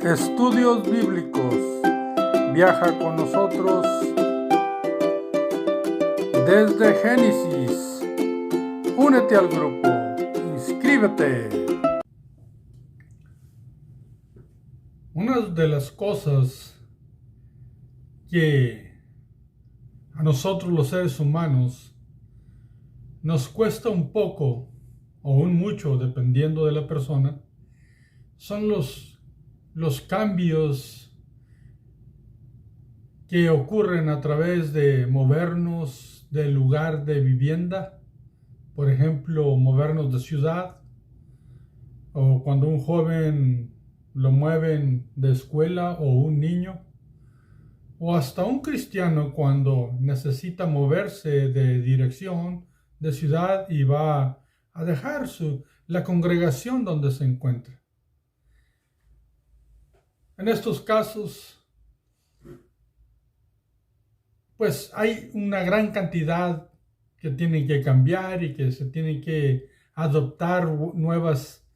Estudios Bíblicos. Viaja con nosotros desde Génesis. Únete al grupo. Inscríbete. Una de las cosas que a nosotros los seres humanos nos cuesta un poco o un mucho, dependiendo de la persona, son los cambios que ocurren a través de movernos del lugar de vivienda. Por ejemplo, movernos de ciudad, o cuando un joven lo mueven de escuela, o un niño, o hasta un cristiano cuando necesita moverse de dirección, de ciudad, y va a dejar la congregación donde se encuentra. En estos casos, pues hay una gran cantidad que tienen que cambiar y que se tienen que adoptar nuevas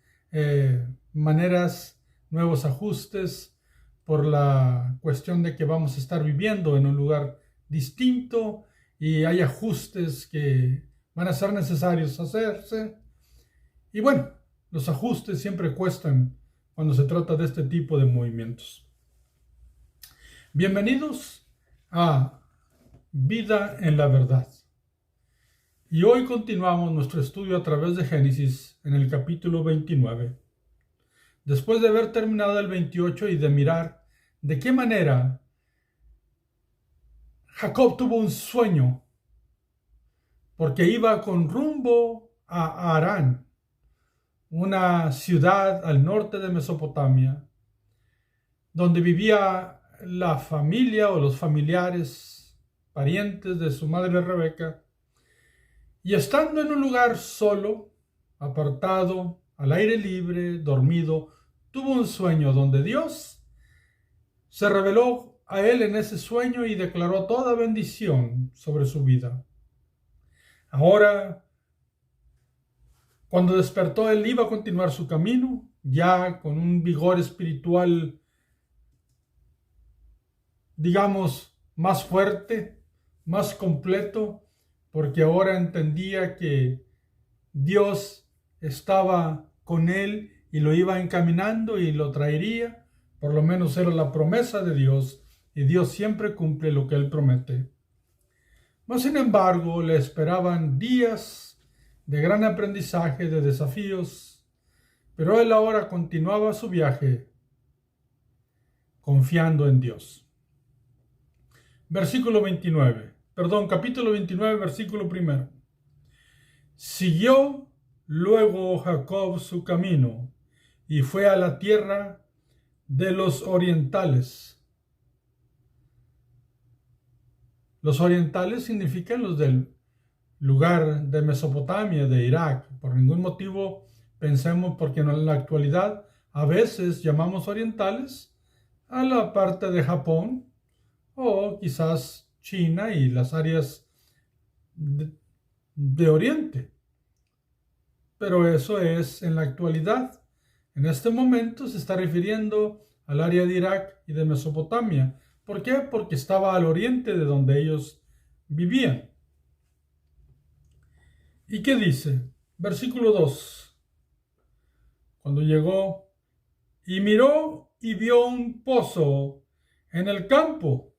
maneras, nuevos ajustes, por la cuestión de que vamos a estar viviendo en un lugar distinto y hay ajustes que van a ser necesarios hacerse. Y bueno, los ajustes siempre cuestan cuando se trata de este tipo de movimientos. Bienvenidos a Vida en la Verdad. Y hoy continuamos nuestro estudio a través de Génesis en el capítulo 29. Después de haber terminado el 28 y de mirar de qué manera Jacob tuvo un sueño, porque iba con rumbo a Harán, una ciudad al norte de Mesopotamia, donde vivía la familia o los familiares, parientes de su madre Rebeca, y estando en un lugar solo, apartado, al aire libre, dormido, tuvo un sueño donde Dios se reveló a él en ese sueño y declaró toda bendición sobre su vida. Ahora, cuando despertó, él iba a continuar su camino, ya con un vigor espiritual, digamos, más fuerte, más completo, porque ahora entendía que Dios estaba con él y lo iba encaminando y lo traería. Por lo menos era la promesa de Dios, y Dios siempre cumple lo que Él promete. Mas, sin embargo, le esperaban días de gran aprendizaje, de desafíos, pero él ahora continuaba su viaje confiando en Dios. Capítulo 29, versículo 1. Siguió luego Jacob su camino y fue a la tierra de los orientales. Los orientales significan los del lugar de Mesopotamia, de Irak. Por ningún motivo pensemos, porque en la actualidad a veces llamamos orientales a la parte de Japón o quizás China y las áreas de Oriente. Pero eso es en la actualidad. En este momento se está refiriendo al área de Irak y de Mesopotamia. ¿Por qué? Porque estaba al oriente de donde ellos vivían. ¿Y qué dice? Versículo 2. Cuando llegó y miró y vio un pozo en el campo,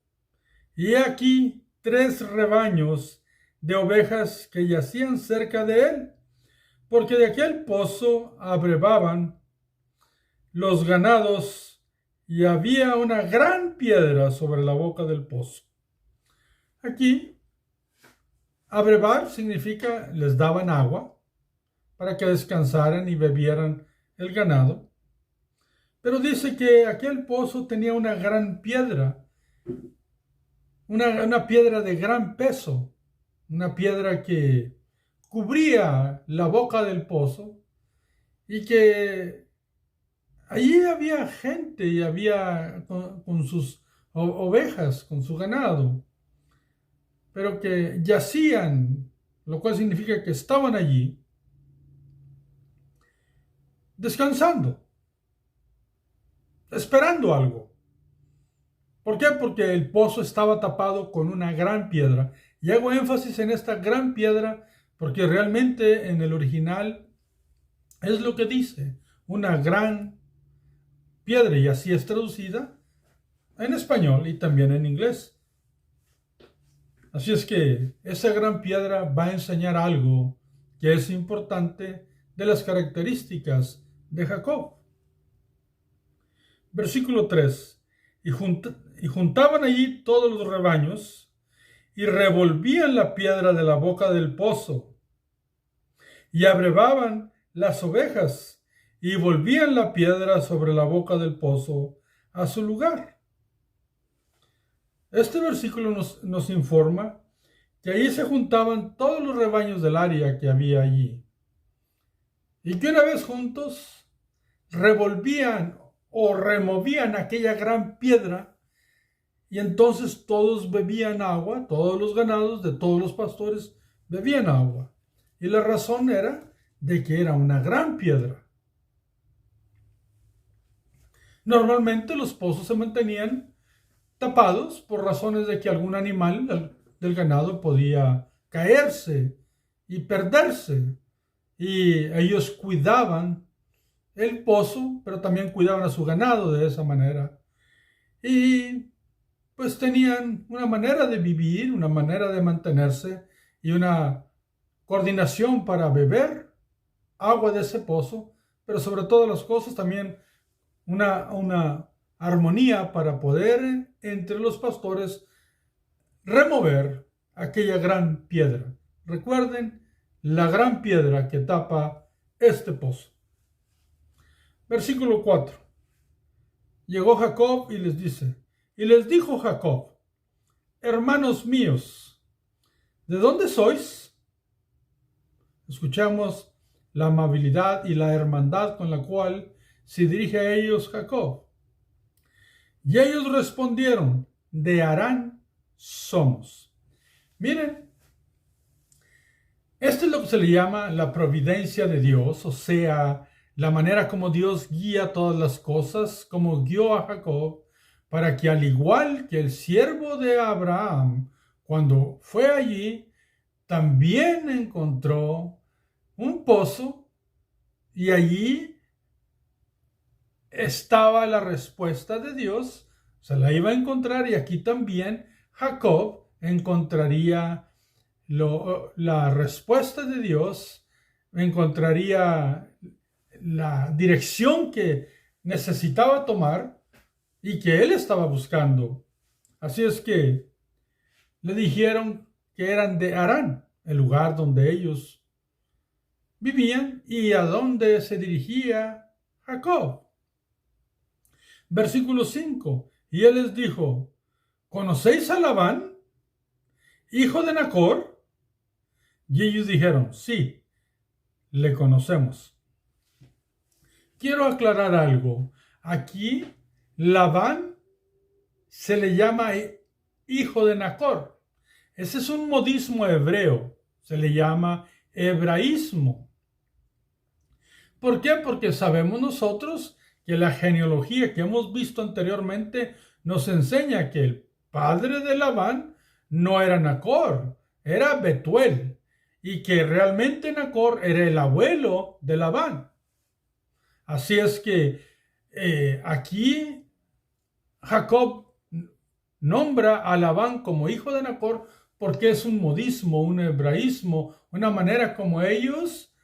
y he aquí 3 rebaños de ovejas que yacían cerca de él, porque de aquel pozo abrevaban los ganados, y había una gran piedra sobre la boca del pozo. Aquí, abrevar significa les daban agua para que descansaran y bebieran el ganado. Pero dice que aquel pozo tenía una gran piedra, una piedra de gran peso, una piedra que cubría la boca del pozo, y que allí había gente y había con sus ovejas, con su ganado, pero que yacían, lo cual significa que estaban allí descansando. esperando algo. ¿Por qué? Porque el pozo estaba tapado con una gran piedra. Y hago énfasis en esta gran piedra porque realmente en el original es lo que dice, una gran piedra, y así es traducida en español y también en inglés. Así es que esa gran piedra va a enseñar algo que es importante de las características de Jacob. Versículo 3. Y juntaban allí todos los rebaños y revolvían la piedra de la boca del pozo y abrevaban las ovejas y volvían la piedra sobre la boca del pozo a su lugar. Este versículo nos informa que allí se juntaban todos los rebaños del área que había allí y que una vez juntos revolvían o removían aquella gran piedra y entonces todos bebían agua, todos los ganados de todos los pastores bebían agua. Y la razón era de que era una gran piedra. Normalmente los pozos se mantenían tapados por razones de que algún animal del ganado podía caerse y perderse. Y ellos cuidaban el pozo, pero también cuidaban a su ganado de esa manera. Y pues tenían una manera de vivir, una manera de mantenerse y una coordinación para beber agua de ese pozo, pero sobre todas las cosas también una armonía para poder entre los pastores remover aquella gran piedra. Recuerden la gran piedra que tapa este pozo. Versículo 4. Llegó Jacob y les dice, y les dijo Jacob, hermanos míos, ¿de dónde sois? Escuchamos la amabilidad y la hermandad con la cual se dirige a ellos Jacob. Y ellos respondieron, de Harán somos. Miren, esto es lo que se le llama la providencia de Dios, o sea, la manera como Dios guía todas las cosas, como guió a Jacob, para que al igual que el siervo de Abraham, cuando fue allí, también encontró un pozo y allí estaba la respuesta de Dios, se la iba a encontrar, y aquí también Jacob encontraría la respuesta de Dios, encontraría la dirección que necesitaba tomar y que él estaba buscando. Así es que le dijeron que eran de Harán, el lugar donde ellos vivían y a donde se dirigía Jacob. Versículo 5. Y él les dijo, ¿conocéis a Labán, hijo de Nacor? Y ellos dijeron, sí, le conocemos. Quiero aclarar algo. Aquí Labán se le llama hijo de Nacor. Ese es un modismo hebreo. Se le llama hebraísmo. ¿Por qué? Porque sabemos nosotros que la genealogía que hemos visto anteriormente nos enseña que el padre de Labán no era Nacor, era Betuel, y que realmente Nacor era el abuelo de Labán. Así es que aquí Jacob nombra a Labán como hijo de Nacor porque es un modismo, un hebraísmo, una manera como ellos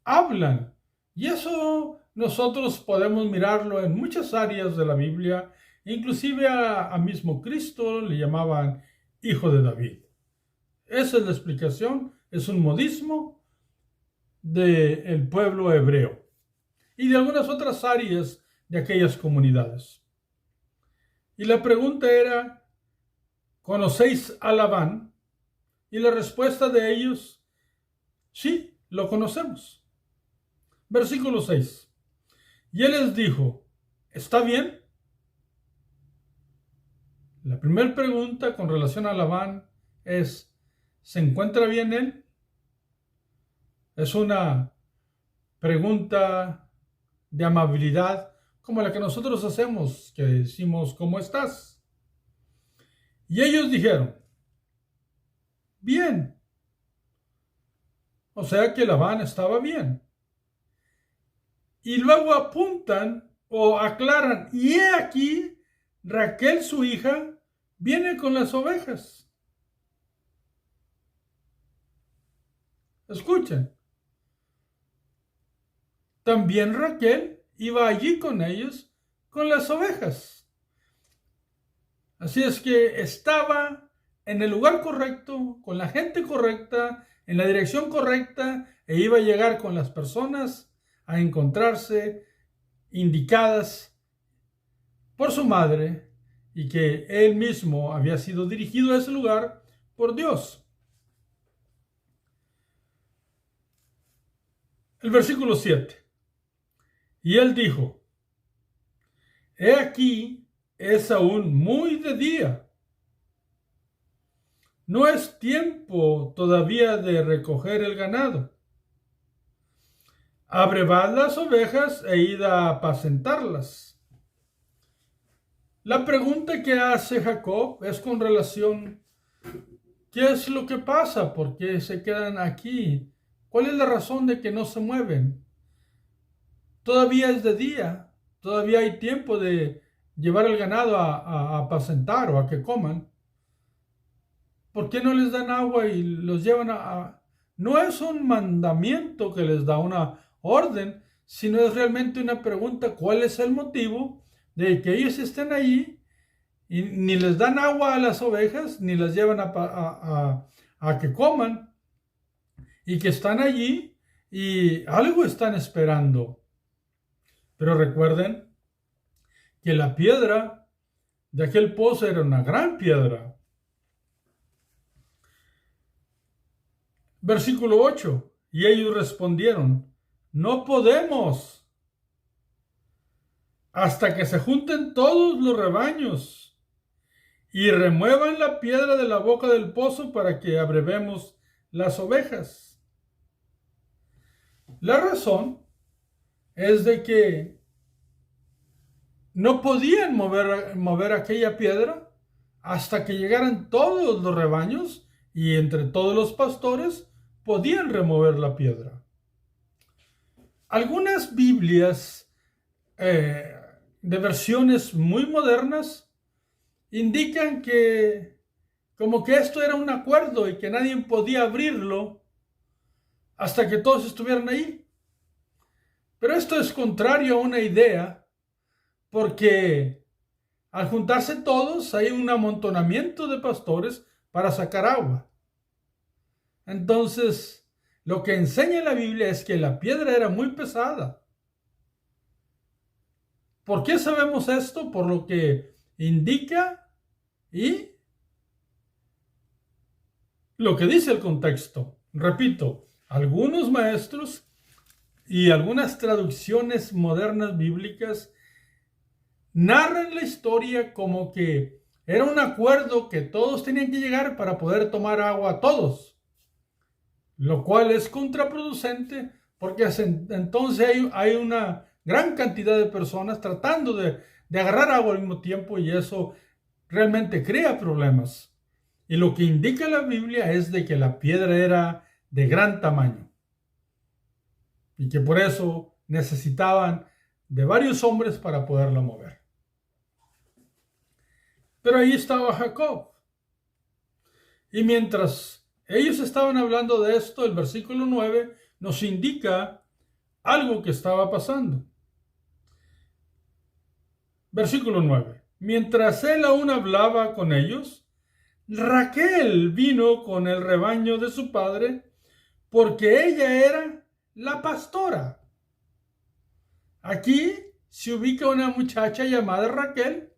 hablan. Y eso nosotros podemos mirarlo en muchas áreas de la Biblia, inclusive a mismo Cristo le llamaban hijo de David. Esa es la explicación, es un modismo del pueblo hebreo y de algunas otras áreas de aquellas comunidades. Y la pregunta era, ¿conocéis a Labán? Y la respuesta de ellos, sí, lo conocemos. Versículo 6. Y él les dijo, ¿está bien? La primera pregunta con relación a Labán es, ¿se encuentra bien él? Es una pregunta de amabilidad como la que nosotros hacemos, que decimos, ¿cómo estás? Y ellos dijeron, bien. O sea que Labán estaba bien. Y luego apuntan o aclaran, y he aquí, Raquel, su hija, viene con las ovejas. Escuchen. También Raquel iba allí con ellos, con las ovejas. Así es que estaba en el lugar correcto, con la gente correcta, en la dirección correcta, e iba a llegar con las personas a encontrarse indicadas por su madre, y que él mismo había sido dirigido a ese lugar por Dios. El versículo 7. Y él dijo, he aquí, es aún muy de día. No es tiempo todavía de recoger el ganado. Abrevad las ovejas e id a apacentarlas. La pregunta que hace Jacob es con relación, ¿qué es lo que pasa? ¿Por qué se quedan aquí? ¿Cuál es la razón de que no se mueven? Todavía es de día, todavía hay tiempo de llevar el ganado a apacentar o a que coman. ¿Por qué no les dan agua y los llevan No es un mandamiento que les da una orden, sino es realmente una pregunta, ¿cuál es el motivo de que ellos estén allí y ni les dan agua a las ovejas, ni las llevan a que coman, y que están allí y algo están esperando? Pero recuerden que la piedra de aquel pozo era una gran piedra. Versículo 8. Y ellos respondieron, no podemos hasta que se junten todos los rebaños y remuevan la piedra de la boca del pozo para que abrevemos las ovejas. La razón es de que no podían mover aquella piedra hasta que llegaran todos los rebaños, y entre todos los pastores podían remover la piedra. Algunas Biblias de versiones muy modernas indican que como que esto era un acuerdo y que nadie podía abrirlo hasta que todos estuvieran ahí. Pero esto es contrario a una idea, porque al juntarse todos hay un amontonamiento de pastores para sacar agua. Entonces, lo que enseña la Biblia es que la piedra era muy pesada. ¿Por qué sabemos esto? Por lo que indica y lo que dice el contexto. Repito, algunos maestros y algunas traducciones modernas bíblicas narran la historia como que era un acuerdo que todos tenían que llegar para poder tomar agua todos, lo cual es contraproducente, porque entonces hay una gran cantidad de personas tratando de agarrar agua al mismo tiempo, y eso realmente crea problemas. Y lo que indica la Biblia es de que la piedra era de gran tamaño y que por eso necesitaban de varios hombres para poderla mover. Pero ahí estaba Jacob. Y mientras ellos estaban hablando de esto, el versículo 9 nos indica algo que estaba pasando. Versículo 9. Mientras él aún hablaba con ellos, Raquel vino con el rebaño de su padre, porque ella era la pastora. Aquí se ubica una muchacha llamada Raquel,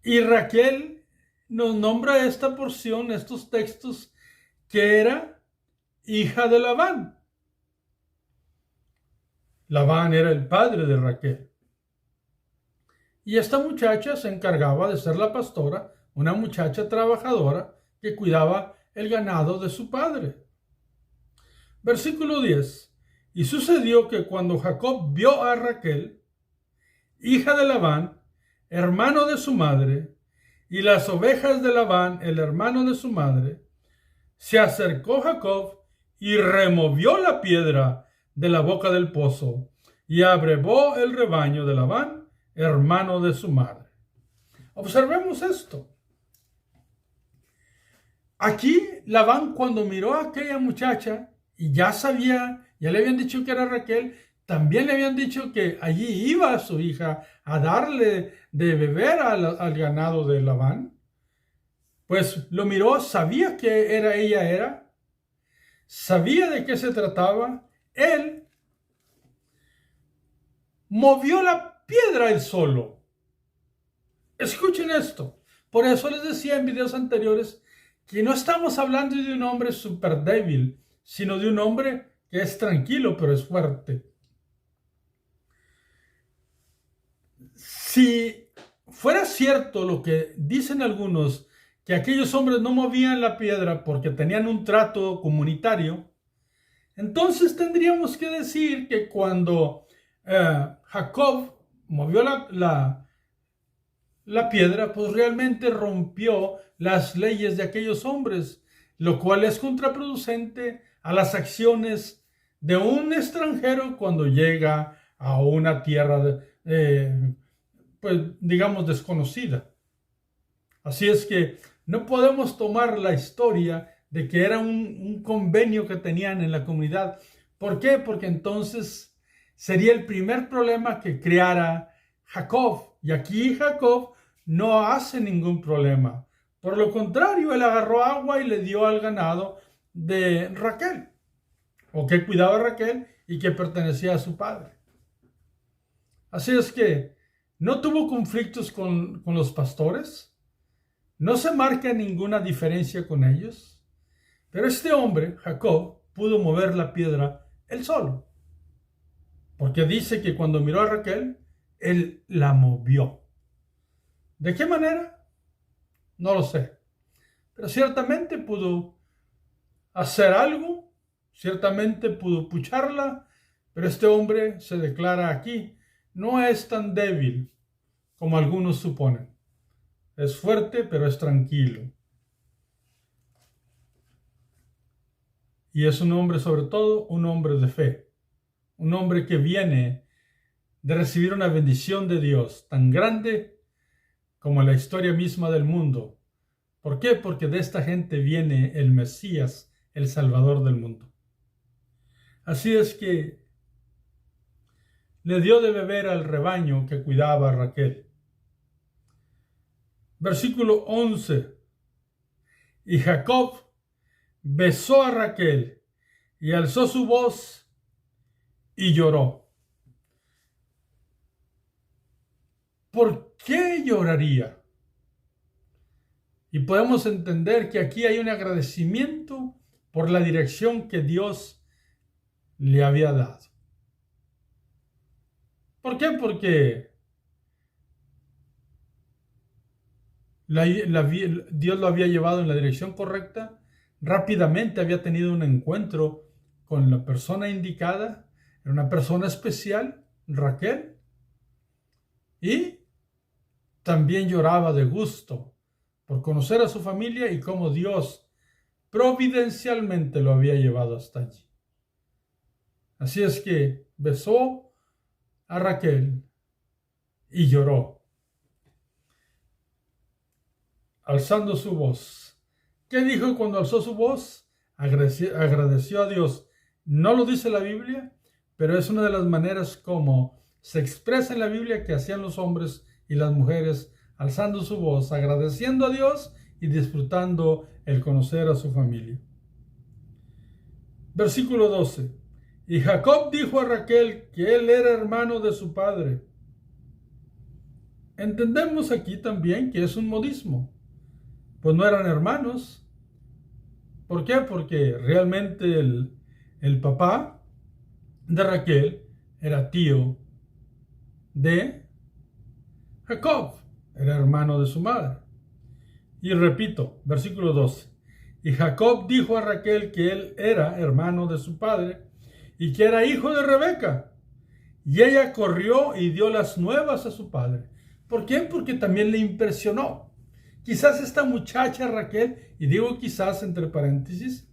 y Raquel nos nombra esta porción, estos textos, que era hija de Labán. Labán era el padre de Raquel. Y esta muchacha se encargaba de ser la pastora, una muchacha trabajadora que cuidaba el ganado de su padre. Versículo 10. Y sucedió que cuando Jacob vio a Raquel, hija de Labán, hermano de su madre, y las ovejas de Labán, el hermano de su madre, se acercó Jacob y removió la piedra de la boca del pozo y abrevó el rebaño de Labán, hermano de su madre. Observemos esto. Aquí Labán, cuando miró a aquella muchacha y ya le habían dicho que era Raquel, también le habían dicho que allí iba su hija a darle de beber al ganado de Labán. Pues lo miró, sabía que ella era, sabía de qué se trataba. Él movió la piedra él solo. Escuchen esto. Por eso les decía en videos anteriores que no estamos hablando de un hombre súper débil, sino de un hombre que es tranquilo, pero es fuerte. Si fuera cierto lo que dicen algunos, que aquellos hombres no movían la piedra porque tenían un trato comunitario, entonces tendríamos que decir que cuando Jacob movió la piedra, pues realmente rompió las leyes de aquellos hombres, lo cual es contraproducente a las acciones de un extranjero cuando llega a una tierra, pues digamos, desconocida. Así es que no podemos tomar la historia de que era un convenio que tenían en la comunidad. ¿Por qué? Porque entonces sería el primer problema que creara Jacob. Y aquí Jacob no hace ningún problema. Por lo contrario, él agarró agua y le dio al ganado de Raquel, o que cuidaba a Raquel y que pertenecía a su padre. Así es que no tuvo conflictos con los pastores. No se marca ninguna diferencia con ellos, pero este hombre, Jacob, pudo mover la piedra él solo, porque dice que cuando miró a Raquel, él la movió. ¿De qué manera? No lo sé, pero ciertamente pudo hacer algo, ciertamente pudo pucharla, pero este hombre se declara aquí, no es tan débil como algunos suponen. Es fuerte, pero es tranquilo. Y es un hombre, sobre todo, un hombre de fe. Un hombre que viene de recibir una bendición de Dios tan grande como la historia misma del mundo. ¿Por qué? Porque de esta gente viene el Mesías, el Salvador del mundo. Así es que le dio de beber al rebaño que cuidaba a Raquel. Versículo 11. Y Jacob besó a Raquel y alzó su voz y lloró. ¿Por qué lloraría? Y podemos entender que aquí hay un agradecimiento por la dirección que Dios le había dado. ¿Por qué? Porque Dios lo había llevado en la dirección correcta. Rápidamente había tenido un encuentro con la persona indicada. Era una persona especial, Raquel. Y también lloraba de gusto por conocer a su familia y cómo Dios providencialmente lo había llevado hasta allí. Así es que besó a Raquel y lloró, alzando su voz. ¿Qué dijo cuando alzó su voz? Agradeció a Dios. No lo dice la Biblia, pero es una de las maneras como se expresa en la Biblia que hacían los hombres y las mujeres, alzando su voz, agradeciendo a Dios y disfrutando el conocer a su familia. Versículo 12. Y Jacob dijo a Raquel que él era hermano de su padre. Entendemos aquí también que es un modismo, pues no eran hermanos. ¿Por qué? Porque realmente el papá de Raquel era tío de Jacob, era hermano de su madre. Y repito, versículo 12. Y Jacob dijo a Raquel que él era hermano de su padre, y que era hijo de Rebeca. Y ella corrió y dio las nuevas a su padre. ¿Por qué? Porque también le impresionó. Quizás esta muchacha Raquel, y digo quizás entre paréntesis,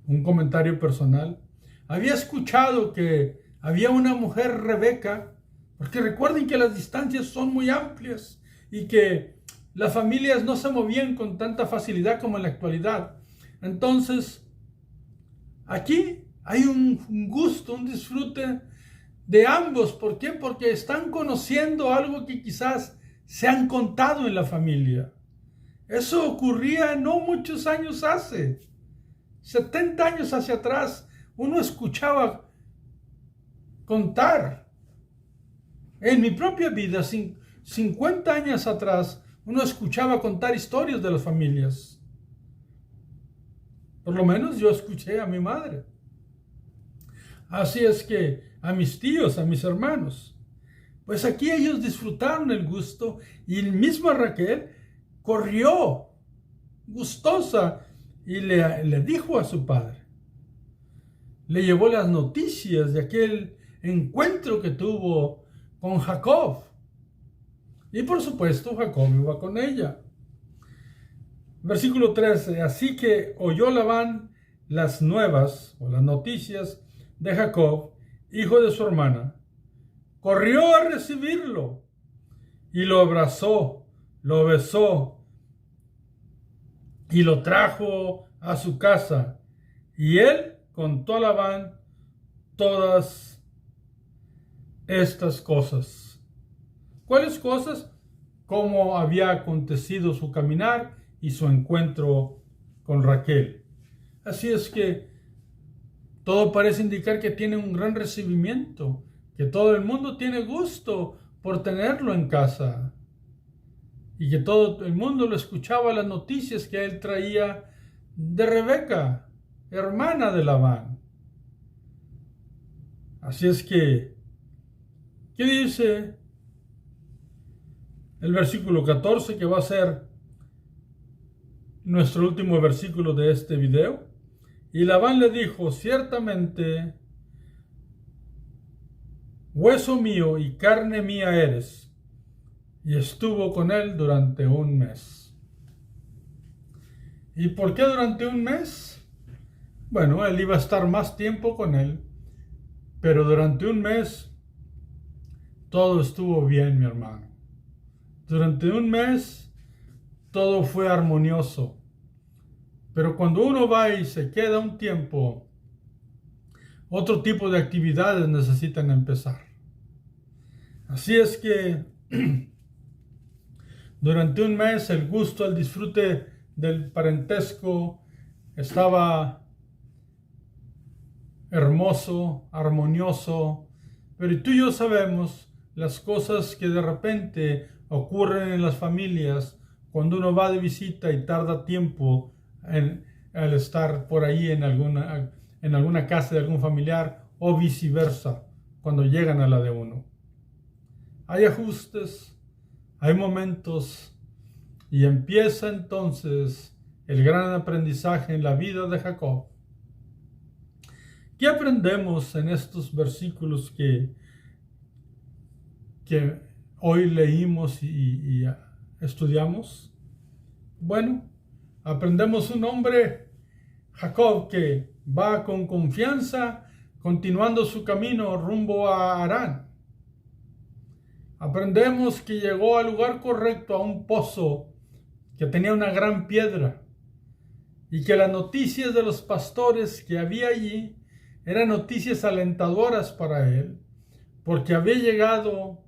un comentario personal, había escuchado que había una mujer Rebeca, porque recuerden que las distancias son muy amplias y que las familias no se movían con tanta facilidad como en la actualidad. Entonces, aquí hay un gusto, un disfrute de ambos. ¿Por qué? Porque están conociendo algo que quizás se han contado en la familia. Eso ocurría no muchos años hace. 70 años hacia atrás, uno escuchaba contar. En mi propia vida, 50 años atrás, uno escuchaba contar historias de las familias. Por lo menos yo escuché a mi madre. Así es que a mis tíos, a mis hermanos, pues aquí ellos disfrutaron el gusto y el mismo Raquel corrió gustosa y le dijo a su padre. Le llevó las noticias de aquel encuentro que tuvo con Jacob. Y por supuesto Jacob iba con ella. Versículo 13. Así que oyó Labán las nuevas o las noticias de Jacob, hijo de su hermana. Corrió a recibirlo y lo abrazó, lo besó y lo trajo a su casa. Y él contó a Labán todas estas cosas. ¿Cuáles cosas? Cómo había acontecido su caminar y su encuentro con Raquel. Así es que todo parece indicar que tiene un gran recibimiento, que todo el mundo tiene gusto por tenerlo en casa y que todo el mundo lo escuchaba las noticias que él traía de Rebeca, hermana de Labán. Así es que, ¿qué dice el versículo 14, que va a ser nuestro último versículo de este video? Y Labán le dijo, ciertamente, hueso mío y carne mía eres. Y estuvo con él durante un mes. ¿Y por qué durante un mes? Bueno, él iba a estar más tiempo con él, pero durante un mes todo estuvo bien, mi hermano. Durante un mes todo fue armonioso. Pero cuando uno va y se queda un tiempo, otro tipo de actividades necesitan empezar. Así es que durante un mes el gusto, el disfrute del parentesco estaba hermoso, armonioso, pero tú y yo sabemos las cosas que de repente ocurren en las familias cuando uno va de visita y tarda tiempo al estar por ahí en alguna casa de algún familiar o viceversa cuando llegan a la de uno. Hay ajustes, hay momentos y empieza entonces el gran aprendizaje en la vida de Jacob. ¿Qué aprendemos en estos versículos que hoy leímos y estudiamos? Bueno, aprendemos un hombre, Jacob, que va con confianza continuando su camino rumbo a Harán. Aprendemos que llegó al lugar correcto, a un pozo que tenía una gran piedra, y que las noticias de los pastores que había allí eran noticias alentadoras para él, porque había llegado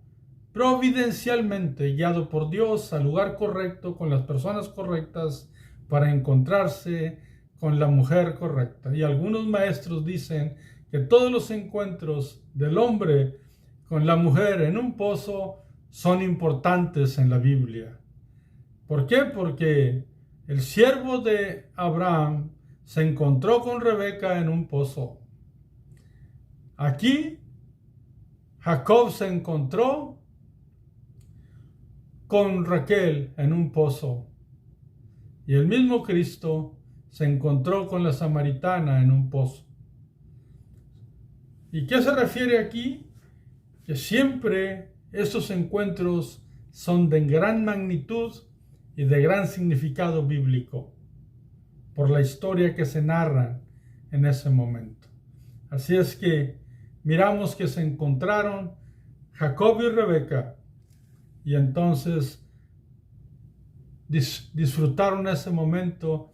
providencialmente, guiado por Dios, al lugar correcto, con las personas correctas, para encontrarse con la mujer correcta. Y algunos maestros dicen que todos los encuentros del hombre con la mujer en un pozo son importantes en la Biblia. ¿Por qué? Porque el siervo de Abraham se encontró con Rebeca en un pozo. Aquí Jacob se encontró con Raquel en un pozo. Y el mismo Cristo se encontró con la samaritana en un pozo. ¿Y qué se refiere aquí? Que siempre estos encuentros son de gran magnitud y de gran significado bíblico por la historia que se narra en ese momento. Así es que miramos que se encontraron Jacob y Rebeca y entonces disfrutaron ese momento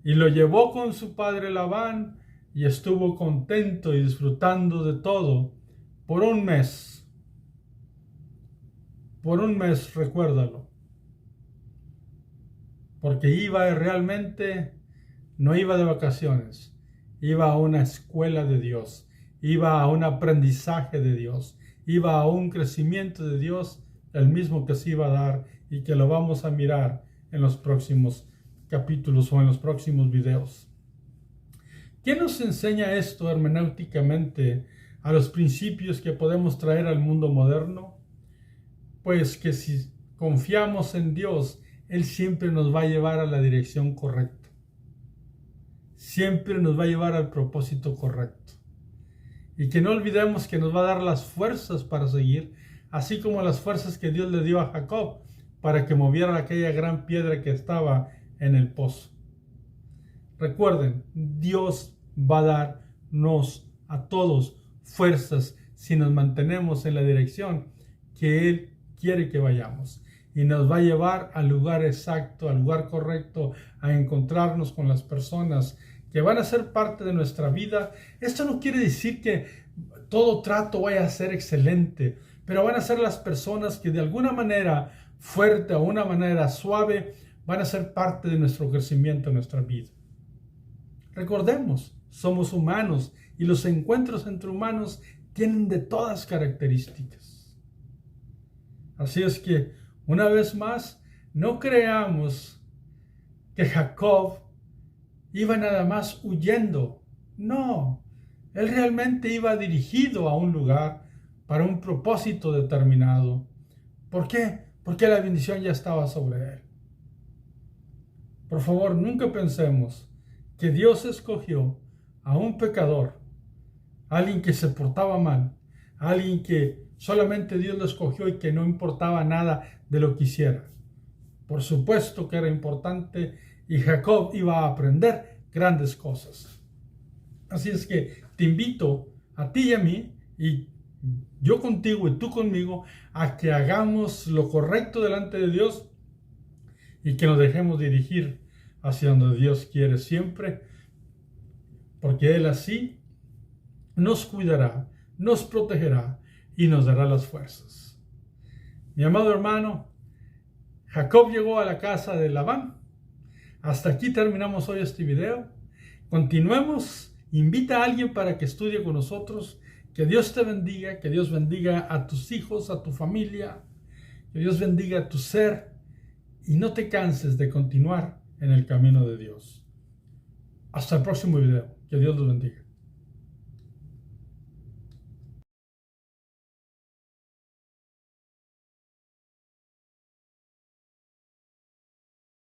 y lo llevó con su padre Labán y estuvo contento y disfrutando de todo por un mes. Por un mes, recuérdalo. Porque iba realmente, no iba de vacaciones, iba a una escuela de Dios, iba a un aprendizaje de Dios, iba a un crecimiento de Dios, el mismo que se iba a dar y que lo vamos a mirar en los próximos capítulos o en los próximos videos. ¿Qué nos enseña esto hermenéuticamente a los principios que podemos traer al mundo moderno? Pues que si confiamos en Dios, Él siempre nos va a llevar a la dirección correcta. Siempre nos va a llevar al propósito correcto. Y que no olvidemos que nos va a dar las fuerzas para seguir, así como las fuerzas que Dios le dio a Jacob para que moviera aquella gran piedra que estaba en el pozo. Recuerden, Dios va a darnos a todos fuerzas si nos mantenemos en la dirección que Él quiere que vayamos. Y nos va a llevar al lugar exacto, al lugar correcto, a encontrarnos con las personas que van a ser parte de nuestra vida. Esto no quiere decir que todo trato vaya a ser excelente, pero van a ser las personas que de alguna manera fuerte o una manera suave van a ser parte de nuestro crecimiento en nuestra vida. Recordemos, somos humanos y los encuentros entre humanos tienen de todas características. Así es que, una vez más, no creamos que Jacob iba nada más huyendo. No, él realmente iba dirigido a un lugar para un propósito determinado. ¿Por qué? Porque la bendición ya estaba sobre él. Por favor, nunca pensemos que Dios escogió a un pecador, a alguien que se portaba mal, a alguien que solamente Dios lo escogió y que no importaba nada de lo que hiciera. Por supuesto que era importante y Jacob iba a aprender grandes cosas. Así es que te invito a ti y a mí, y yo contigo y tú conmigo, a que hagamos lo correcto delante de Dios y que nos dejemos dirigir hacia donde Dios quiere siempre, porque Él así nos cuidará, nos protegerá y nos dará las fuerzas. Mi amado hermano, Jacob llegó a la casa de Labán. Hasta aquí terminamos hoy este video. Continuemos. Invita a alguien para que estudie con nosotros. Que Dios te bendiga, que Dios bendiga a tus hijos, a tu familia, que Dios bendiga a tu ser y no te canses de continuar en el camino de Dios. Hasta el próximo video. Que Dios los bendiga.